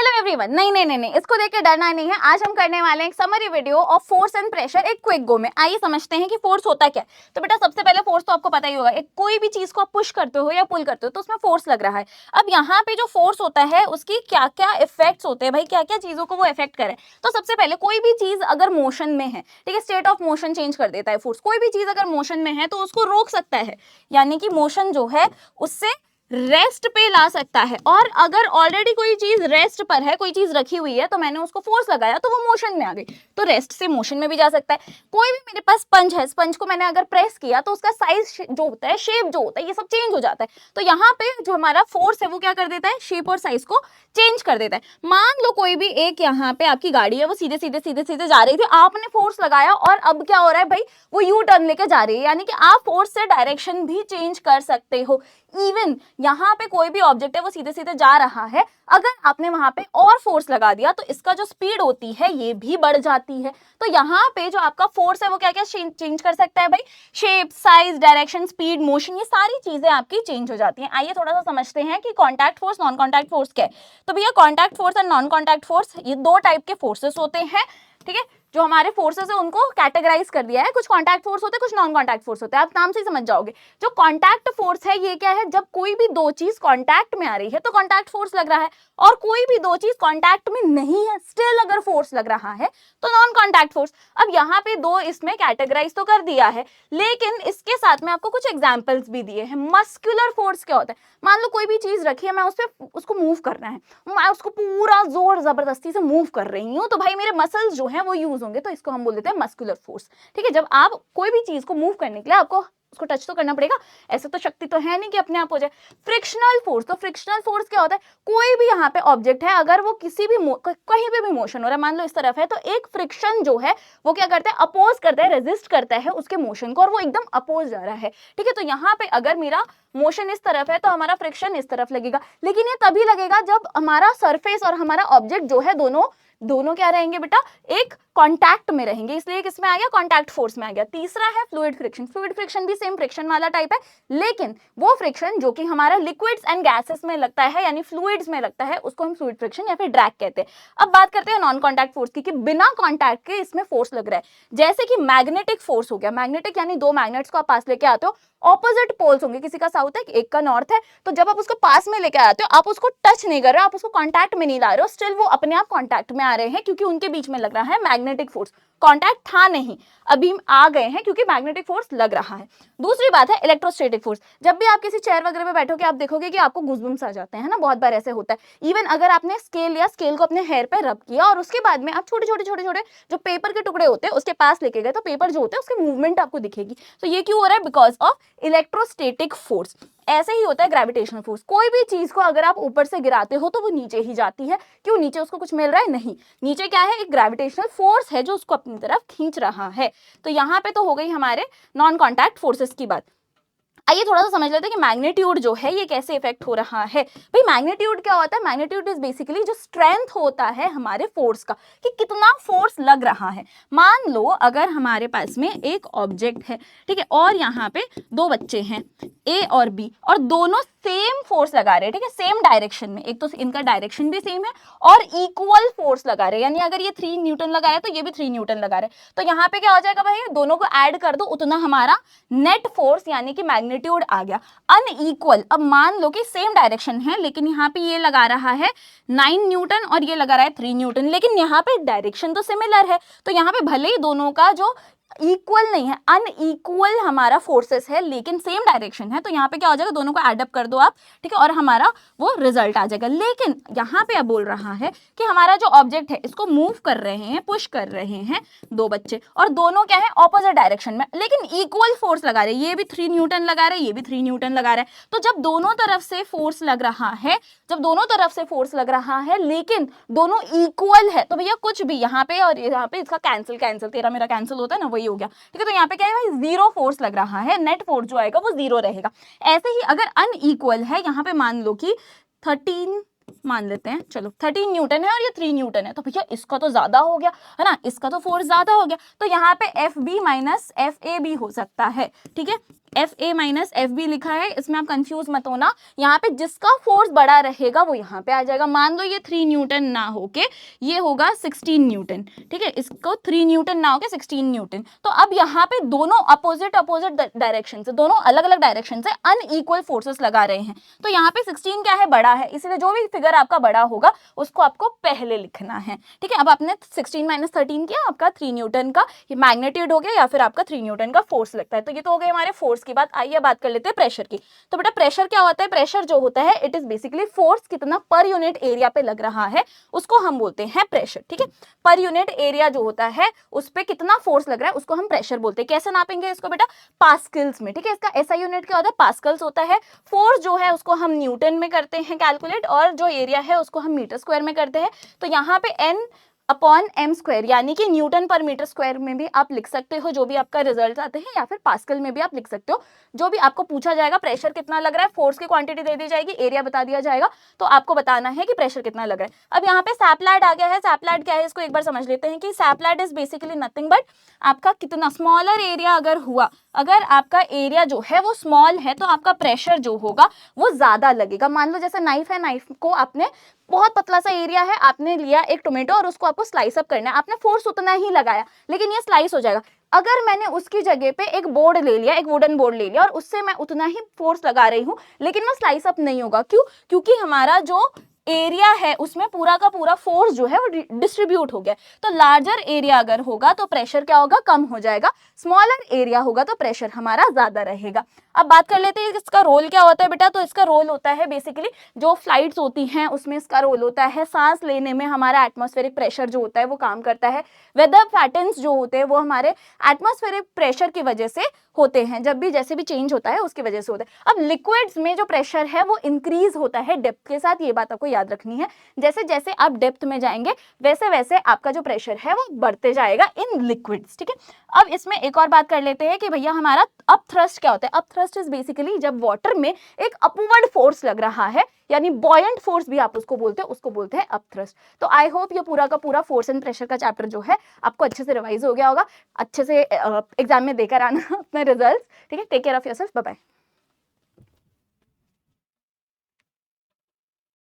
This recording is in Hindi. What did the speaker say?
Hello everyone. नहीं नहीं नहीं नहीं, इसको देख के डरना नहीं है। आज हम करने वाले हैं एक summary video of force and pressure एक क्विक गो में। आइए समझते हैं कि फोर्स होता क्या है। तो बेटा सबसे पहले फोर्स तो आपको पता ही होगा, एक कोई भी चीज को आप पुश करते हो या पुल करते हो तो उसमें फोर्स लग रहा है। अब यहाँ पे जो फोर्स होता है उसकी क्या क्या इफेक्ट्स होते हैं भाई, क्या क्या चीजों को वो इफेक्ट करे। तो सबसे पहले कोई भी चीज अगर मोशन में है, ठीक है, स्टेट ऑफ मोशन चेंज कर देता है फोर्स। कोई भी चीज अगर मोशन में है तो उसको रोक सकता है, यानी कि मोशन जो है उससे रेस्ट पे ला सकता है। और अगर ऑलरेडी कोई चीज रेस्ट पर है, कोई चीज रखी हुई है, तो मैंने उसको फोर्स लगाया तो वो मोशन में आ गई, तो रेस्ट से मोशन में भी जा सकता है। कोई भी मेरे पास स्पंज है, स्पंज को मैंने अगर प्रेस किया तो उसका साइज जो होता है, शेप जो होता है, ये सब चेंज हो जाता है। तो यहाँ पे जो हमारा फोर्स है वो क्या कर देता है, शेप और साइज को चेंज कर देता है। मान लो कोई भी एक यहाँ पे आपकी गाड़ी है, वो सीधे सीधे सीधे सीधे जा रही थी, आपने फोर्स लगाया और अब क्या हो रहा है भाई, वो यू टर्न लेके जा रही है, यानी कि आप फोर्स से डायरेक्शन भी चेंज कर सकते हो। इवन यहाँ पे कोई भी ऑब्जेक्ट है वो सीधे सीधे जा रहा है, अगर आपने वहां पे और फोर्स लगा दिया तो इसका जो स्पीड होती है ये भी बढ़ जाती है। तो यहाँ पे जो आपका फोर्स है वो क्या क्या चेंज कर सकता है भाई, shape, size, direction, speed, motion, ये सारी चीजें आपकी चेंज हो जाती हैं। आइए थोड़ा सा समझते हैं कि contact force, non contact force क्या है। तो भैया कॉन्टैक्ट फोर्स और नॉन कॉन्टैक्ट फोर्स ये दो टाइप के फोर्सेस होते हैं, ठीक है। जो हमारे फोर्सेस है उनको कैटेगराइज कर दिया है, कुछ कॉन्टैक्ट फोर्स होते हैं, कुछ नॉन कॉन्टैक्ट फोर्स होते हैं, आप नाम से ही समझ जाओगे। जो कॉन्टैक्ट फोर्स है ये क्या है, जब कोई भी दो चीज कॉन्टैक्ट में आ रही है तो कॉन्टैक्ट फोर्स लग रहा है, और कोई भी दो चीज कॉन्टैक्ट में नहीं है स्टिल अगर फोर्स लग रहा है तो नॉन कॉन्टैक्ट फोर्स। अब यहाँ पे दो इसमें कैटेगराइज तो कर दिया है, लेकिन इसके साथ में आपको कुछ एग्जाम्पल्स भी दिए हैं। मस्कुलर फोर्स क्या होता है, मान लो कोई भी चीज रखी है, मैं उस पर उसको मूव करना है, मैं उसको पूरा जोर जबरदस्ती से मूव कर रही हूँ, तो भाई मेरे मसल्स जो हैं वो यूज होंगे, तो इसको हम बोल देते हैं मस्कुलर फोर्स, ठीक है। जब आप कोई भी चीज को मूव करने के लिए आपको उसको टच तो करना पड़ेगा, ऐसे तो शक्ति तो है नहीं कि अपने आप हो जाए। फ्रिक्शनल फोर्स, तो फ्रिक्शनल फोर्स क्या होता है, कोई भी यहाँ पे ऑब्जेक्ट है, अगर वो किसी भी कहीं पे भी मोशन हो रहा है, मान लो इस तरफ है, तो एक फ्रिक्शन जो है वो क्या करता है, अपोज करता है, रेजिस्ट करता है उसके मोशन को, और वो एकदम अपोज जा रहा है, ठीक है। तो यहाँ पे अगर मेरा मोशन इस तरफ है तो हमारा फ्रिक्शन इस तरफ लगेगा, लेकिन ये तभी लगेगा जब हमारा सरफेस और हमारा ऑब्जेक्ट जो है दोनों क्या रहेंगे बेटा, एक कांटेक्ट में रहेंगे, इसलिए किसमें आ गया, कांटेक्ट फोर्स में आ गया। तीसरा है फ्लूइड फ्रिक्शन। फ्लूइड फ्रिक्शन भी सेम फ्रिक्शन वाला टाइप है, लेकिन वो फ्रिक्शन जो कि हमारा लिक्विड्स एंड गैसेस में लगता है, यानी फ्लूइड्स में लगता है, उसको हम फ्लूइड फ्रिक्शन या फिर ड्रैग कहते हैं। अब बात करते हैं नॉन कांटेक्ट फोर्स की, कि बिना कांटेक्ट के इसमें फोर्स लग रहा है। जैसे कि मैग्नेटिक फोर्स हो गया, मैग्नेटिक यानी दो मैग्नेट्स को आप पास लेके आते हो, ऑपोजिट पोल्स होंगे, किसी का साउथ है एक का नॉर्थ है, तो जब आप उसको पास में लेके आते हो, आप उसको टच नहीं कर रहे हो, आप उसको कांटेक्ट में नहीं ला रहे हो, स्टिल वो अपने आप कांटेक्ट में आ रहे हैं, क्योंकि उनके बीच में लग रहा है मैग्नेटिक फोर्स। कांटेक्ट था नहीं, अभी आ गए हैं क्योंकि मैग्नेटिक फोर्स लग रहा है। दूसरी बात है इलेक्ट्रोस्टैटिक फोर्स। जब भी आप किसी चेयर वगैरह में बैठोगे आप देखोगे कि आपको गूज़बम्स आ जाते हैं ना, बहुत बार ऐसे होता है। इवन अगर आपने स्केल लिया, स्केल को अपने हेयर पे रब किया और उसके बाद में आप छोटे छोटे छोटे छोटे जो पेपर के टुकड़े होते हैं उसके पास लेके गए, तो पेपर जो होते हैं उसकी मूवमेंट आपको दिखेगी। तो ये क्यों हो रहा है, बिकॉज ऑफ इलेक्ट्रोस्टैटिक फोर्स। ऐसे ही होता है ग्रेविटेशनल फोर्स। कोई भी चीज को अगर आप ऊपर से गिराते हो तो वो नीचे ही जाती है, क्यों, नीचे उसको कुछ मिल रहा है, नहीं, नीचे क्या है, एक ग्रेविटेशनल फोर्स है जो उसको अपनी तरफ खींच रहा है। तो यहाँ पे तो हो गई हमारे नॉन कॉन्टैक्ट फोर्सेस की बात। आइए थोड़ा सा समझ लेते हैं कि मैग्नीट्यूड जो है ये कैसे इफेक्ट हो रहा है। भाई मैग्नीट्यूड क्या होता है, मैग्नीट्यूड इज बेसिकली जो स्ट्रेंथ होता है हमारे फोर्स का, कि कितना फोर्स लग रहा है। मान लो अगर हमारे पास में एक ऑब्जेक्ट है, ठीक है, और यहाँ पे दो बच्चे हैं ए और बी, और दोनों सेम फोर्स लगा रहे हैं, ठीक है, सेम डायरेक्शन में, एक तो इनका डायरेक्शन भी सेम है और इक्वल फोर्स लगा रहे हैं, यानी अगर ये 3 न्यूटन लगा रहे हैं तो ये भी 3 न्यूटन लगा रहे हैं। तो यहाँ पे क्या हो जाएगा भाई, दोनों को ऐड कर दो, उतना हमारा नेट फोर्स यानी कि मैग्नीट्यूड आ गया। अनइक्वल, अब मान लो कि सेम डायरेक्शन है, लेकिन यहाँ पे ये लगा रहा है 9 न्यूटन और ये लगा रहा है 3 न्यूटन, लेकिन यहाँ पे डायरेक्शन तो सिमिलर है, तो यहाँ पे भले ही दोनों का जो इक्वल नहीं है, अनइक्वल हमारा फोर्सेस है, लेकिन सेम डायरेक्शन है, तो यहाँ पे क्या हो जाएगा, दोनों को एड अप कर दो आप, ठीक है, और हमारा वो रिजल्ट आ जाएगा। लेकिन यहाँ पे अब बोल रहा है कि हमारा जो ऑब्जेक्ट है इसको मूव कर रहे हैं, पुश कर रहे हैं दो बच्चे, और दोनों क्या है, ऑपोजिट डायरेक्शन में, लेकिन इक्वल फोर्स लगा रहे हैं, ये भी 3 न्यूटन लगा रहे हैं, ये भी 3 न्यूटन लगा रहे हैं। तो जब दोनों तरफ से फोर्स लग रहा है, जब दोनों तरफ से फोर्स लग रहा है लेकिन दोनों इक्वल है, तो भैया कुछ भी यहाँ पे और यहाँ पे इसका कैंसिल, तेरा मेरा कैंसिल होता है ना, वही हो गया, ठीक है। तो यहाँ पे क्या है भाई, जीरो फोर्स लग रहा है, नेट फोर्स जो आएगा वो जीरो रहेगा। ऐसे ही अगर अनइक्वल है, यहाँ पे मान लो कि 13 मान लेते हैं, चलो 13 न्यूटन है और ये 3 न्यूटन है, तो भैया इसका तो ज्यादा हो गया है ना, इसका तो फोर्स ज्यादा हो गया, तो यहाँ पे F B minus F A भी हो सकता है, ठीक है। F A minus F B लिखा है, इसमें आप कंफ्यूज मत होना। यहाँ पे जिसका फोर्स बड़ा रहेगा वो यहाँ पे आ जाएगा। मान लो ये 3 न्यूटन ना होके ये होगा 16 न्यूटन, ठीक है, इसको 3 न्यूटन ना होके 16 न्यूटन। तो अब यहाँ पे दोनों अपोजिट डायरेक्शन से, दोनों अलग अलग डायरेक्शन से अनइक्वल फोर्सेस लगा रहे हैं। तो यहाँ पे 16 क्या है, बड़ा है, इसलिए जो भी फिगर आपका बड़ा होगा उसको आपको पहले लिखना है, ठीक है। अब आपने 16 माइनस 13 किया, आपका 3 न्यूटन का ये मैग्नीट्यूड हो गया या फिर आपका 3 न्यूटन का फोर्स लगता है। तो ये तो हो गए हमारे फोर्स की बात। आइए बात कर लेते हैं प्रेशर की। तो बेटा प्रेशर क्या होता है, प्रेशर जो होता है इट इज बेसिकली फोर्स कितना पर यूनिट एरिया पे लग रहा है उसको हम बोलते हैं प्रेशर, ठीक है। पर यूनिट एरिया जो होता है उस पे कितना फोर्स लग रहा है उसको हम प्रेशर बोलते हैं। कैसे नापेंगे इसको बेटा, पास्कल्स में, ठीक है। इसका एसआई यूनिट क्या होता है, पास्कल्स होता है। फोर्स जो है उसको हम न्यूटन में करते हैं कैलकुलेट, और जो एरिया है उसको हम मीटर स्क्वायर में करते हैं। तो यहाँ पे एन अपॉन एम स्क्वायर यानी कि न्यूटन पर मीटर स्क्वायर में भी आप लिख सकते हो जो भी आपका रिजल्ट आते हैं, या फिर पास्कल में भी आप लिख सकते हो। जो भी आपको पूछा जाएगा प्रेशर कितना लग रहा है, फोर्स की क्वांटिटी दे दी जाएगी, एरिया बता दिया जाएगा, तो आपको बताना है कि प्रेशर कितना लग रहा है। अब यहाँ पे सैप्लाइड आ गया है। सैप्लाइड क्या है इसको एक बार समझ लेते हैं कि सैप्लाइड इज बेसिकली नथिंग बट आपका कितना स्मॉलर एरिया अगर हुआ, अगर आपका एरिया जो है वो स्मॉल है तो आपका प्रेशर जो होगा वो ज्यादा लगेगा। मान लो जैसे नाइफ है, नाइफ को आपने बहुत पतला सा एरिया है, आपने लिया एक टोमेटो और उसको आपको स्लाइस अप करना है, आपने फोर्स उतना ही लगाया लेकिन ये स्लाइस हो जाएगा। अगर मैंने उसकी जगह पे एक बोर्ड ले लिया, एक वुडन बोर्ड ले लिया और उससे मैं उतना ही फोर्स लगा रही हूँ लेकिन वो स्लाइस अप नहीं होगा। क्यों? क्योंकि हमारा जो एरिया है उसमें पूरा का पूरा फोर्स जो है वो डिस्ट्रीब्यूट हो गया। तो लार्जर एरिया अगर होगा तो प्रेशर क्या होगा, कम हो जाएगा। स्मॉलर एरिया होगा तो प्रेशर हमारा ज्यादा रहेगा। अब बात कर लेते हैं इसका रोल क्या होता है बेटा। तो इसका रोल होता है बेसिकली जो फ्लाइट्स होती हैं उसमें इसका रोल होता है सांस लेने में हमारा एटमॉस्फेरिक प्रेशर जो होता है वो काम करता है। वेदर पैटर्न्स जो होते हैं वो हमारे एटमॉस्फेरिक प्रेशर की वजह से होते हैं, जब भी जैसे भी चेंज होता है उसकी वजह से होता है। अब लिक्विड्स में जो प्रेशर है वो इंक्रीज होता है डेप्थ के साथ, ये बात आपको याद रखनी है। जैसे जैसे आप डेप्थ में जाएंगे वैसे वैसे आपका जो प्रेशर है वो बढ़ते जाएगा इन लिक्विड्स, ठीक है। अब इसमें एक और बात कर लेते हैं कि भैया हमारा अप थ्रस्ट क्या होता है। अप थ्रस्ट इज बेसिकली जब वाटर में एक अपवर्ड फोर्स लग रहा है, यानी बॉयंट फोर्स भी आप उसको बोलते हैं, उसको बोलते हैं अप थ्रस्ट। तो आई होप ये पूरा का पूरा फोर्स एंड प्रेशर का चैप्टर जो है आपको अच्छे से रिवाइज हो गया होगा। अच्छे से एग्जाम में देकर आना अपने रिजल्ट्स, ठीक है। Take care of yourself, bye bye.